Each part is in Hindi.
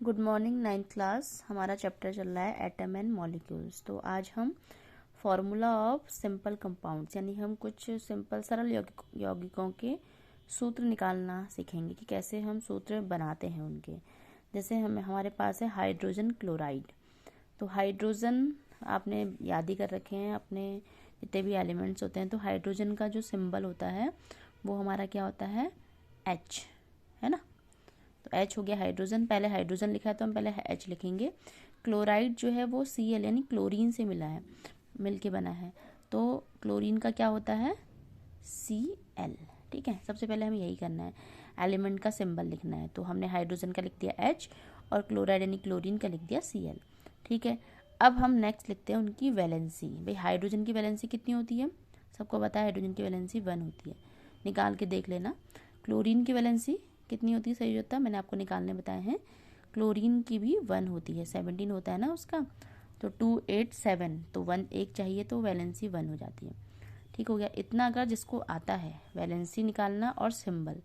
Good morning ninth class. हमारा चैप्टर चल रहा है एटम एंड मॉलिक्यूल्स। तो आज हम फॉर्मूला ऑफ सिंपल कंपाउंड्स यानी हम कुछ सिंपल सरल यौगिकों के सूत्र निकालना सीखेंगे कि कैसे हम सूत्र बनाते हैं उनके। जैसे हमारे पास है हाइड्रोजन क्लोराइड। तो हाइड्रोजन आपने याद ही कर रखे हैं अपने जितने भी एलिमेंट्स होते हैं। तो हाइड्रोजन का जो सिंबल होता है वो हमारा क्या होता है, H, है ना। तो H हो गया हाइड्रोजन। पहले हाइड्रोजन लिखा है तो हम पहले H लिखेंगे। क्लोराइड जो है वो Cl यानी क्लोरीन से मिल के बना है। तो क्लोरीन का क्या होता है, Cl। ठीक है, सबसे पहले हमें यही करना है, एलिमेंट का सिंबल लिखना है। तो हमने हाइड्रोजन का लिख दिया H और क्लोराइड यानी क्लोरीन का लिख दिया Cl। ठीक है, अब हम नेक्स्ट लिखते हैं उनकी वैलेंसी। भाई हाइड्रोजन की वैलेंसी कितनी होती है, सबको पता है हाइड्रोजन की वैलेंसी 1 होती है, निकाल के देख लेना। क्लोरीन की वैलेंसी कितनी होती है, सही होता है, मैंने आपको निकालने बताए हैं। क्लोरीन की भी 1 होती है, 17 होता है ना उसका, तो 2 8 7, तो 1 एक चाहिए तो वैलेंसी 1 हो जाती है। ठीक हो गया। इतना अगर जिसको आता है वैलेंसी निकालना और सिंबल,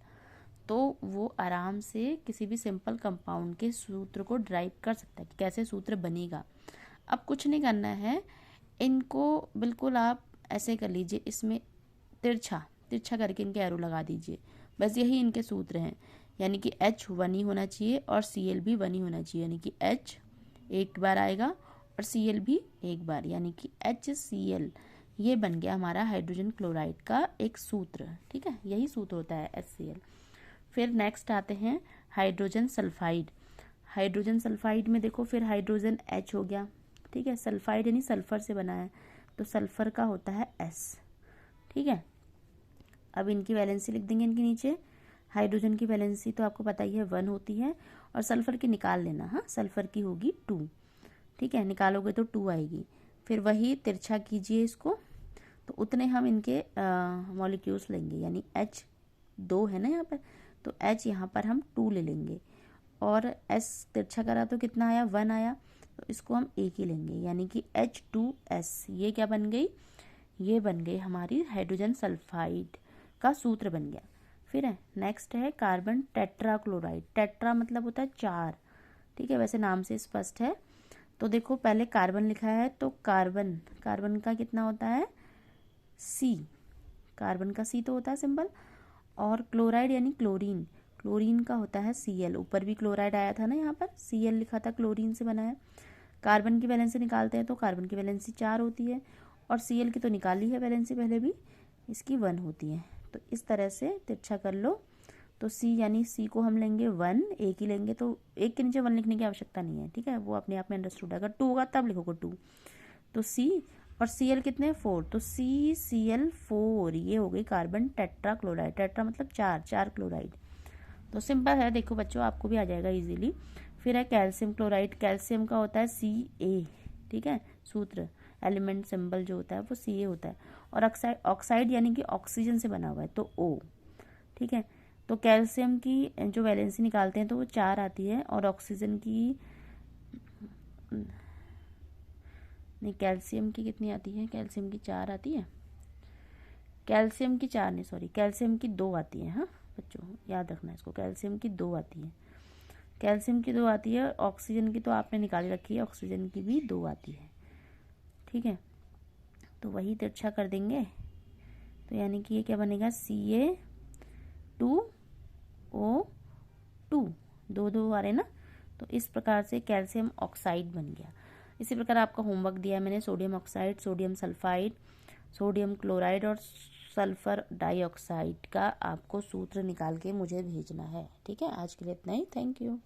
तो वो आराम से किसी भी सिंपल कंपाउंड के सूत्र को ड्राइव कर सकता है कि कैसे सूत्र बनेगा। अब कुछ नहीं करना है, इनको बिल्कुल आप ऐसे कर लीजिए, इसमें तिरछा तिरछा करके इनके एरो लगा दीजिए। बस यही इनके सूत्र हैं, यानी कि H 1 ही होना चाहिए और Cl भी 1 ही होना चाहिए, यानी कि H एक बार आएगा और Cl भी एक बार, यानी कि HCl। ये बन गया हमारा हाइड्रोजन क्लोराइड का एक सूत्र। ठीक है, यही सूत्र होता है HCl। फिर नेक्स्ट आते हैं हाइड्रोजन सल्फाइड। हाइड्रोजन सल्फाइड में देखो, फिर हाइड्रोजन H हो गया। ठीक है, सल्फाइड यानी सल्फर से बना है, तो सल्फर का होता है S। ठीक है, अब इनकी वैलेंसी लिख देंगे इनके नीचे। हाइड्रोजन की वैलेंसी तो आपको पता ही है 1 होती है, और सल्फर की निकाल लेना। हाँ, सल्फर की होगी 2। ठीक है, निकालोगे तो 2 आएगी। फिर वही तिरछा कीजिए इसको, तो उतने हम इनके मॉलिक्यूल्स लेंगे, यानी H 2 है ना यहाँ पर, तो H यहाँ पर हम 2 ले लेंगे, और S तिरछा करा तो कितना आया, 1 आया, तो इसको हम एक ही लेंगे, यानी कि H2S। ये क्या बन गई, ये बन गई हमारी हाइड्रोजन सल्फाइड का सूत्र बन गया। फिर है नेक्स्ट है कार्बन टेट्राक्लोराइड। टेट्रा मतलब होता है 4। ठीक है, वैसे नाम से स्पष्ट है। तो देखो पहले कार्बन लिखा है, तो कार्बन कार्बन का कितना होता है, C। कार्बन का C तो होता है सिंबल। और क्लोराइड यानी क्लोरीन, क्लोरीन का होता है Cl। ऊपर भी क्लोराइड आया था ना, यहाँ पर Cl लिखा था, क्लोरीन से बना है। कार्बन की वैलेंसी निकालते हैं तो कार्बन की वैलेंसी 4 होती है, और Cl की तो निकाली है वैलेंसी पहले भी, इसकी 1 होती है। तो इस तरह से तिरछा कर लो। तो C यानी C को हम लेंगे 1, एक ही लेंगे, तो एक के नीचे 1 लिखने की आवश्यकता नहीं है। ठीक है, वो अपने आप में अंडरस्टूड है। अगर 2 होगा तब लिखोगे 2। तो C और Cl कितने, 4, तो CCl4। ये हो गई कार्बन टेट्राक्लोराइड। टेट्रा मतलब 4 क्लोराइड। तो सिंपल है, देखो बच्चों आपको भी आ जाएगा इजीली। फिर है कैल्शियम क्लोराइड। कैल्शियम का होता है Ca। ठीक है, सूत्र एलिमेंट सिंबल जो होता है वो Ca होता है, और ऑक्साइड यानी कि ऑक्सीजन से बना हुआ है, तो O। ठीक है, तो कैल्शियम की जो वैलेंसी निकालते हैं तो वो 4 आती है, और ऑक्सीजन की नहीं, कैल्शियम की कितनी आती है, कैल्शियम की 4 आती है, कैल्शियम की 4 नहीं, सॉरी, कैल्शियम की 2 आती है। हाँ बच्चों याद रखना इसको, कैल्शियम की 2 आती है, कैल्शियम की 2 आती है। ऑक्सीजन की तो आपने निकाल रखी है, ऑक्सीजन की भी 2 आती है। ठीक है, तो वही तिरछा कर देंगे, तो यानी कि ये क्या बनेगा, Ca2O2, 2 आ रहे ना। तो इस प्रकार से कैल्शियम ऑक्साइड बन गया। इसी प्रकार आपका होमवर्क दिया है मैंने, sodium oxide, sodium sulphide, sodium chloride और सल्फर डाइऑक्साइड का आपको सूत्र निकाल के मुझे भेजना है। ठीक है, आज के लिए इतना ही। Thank you.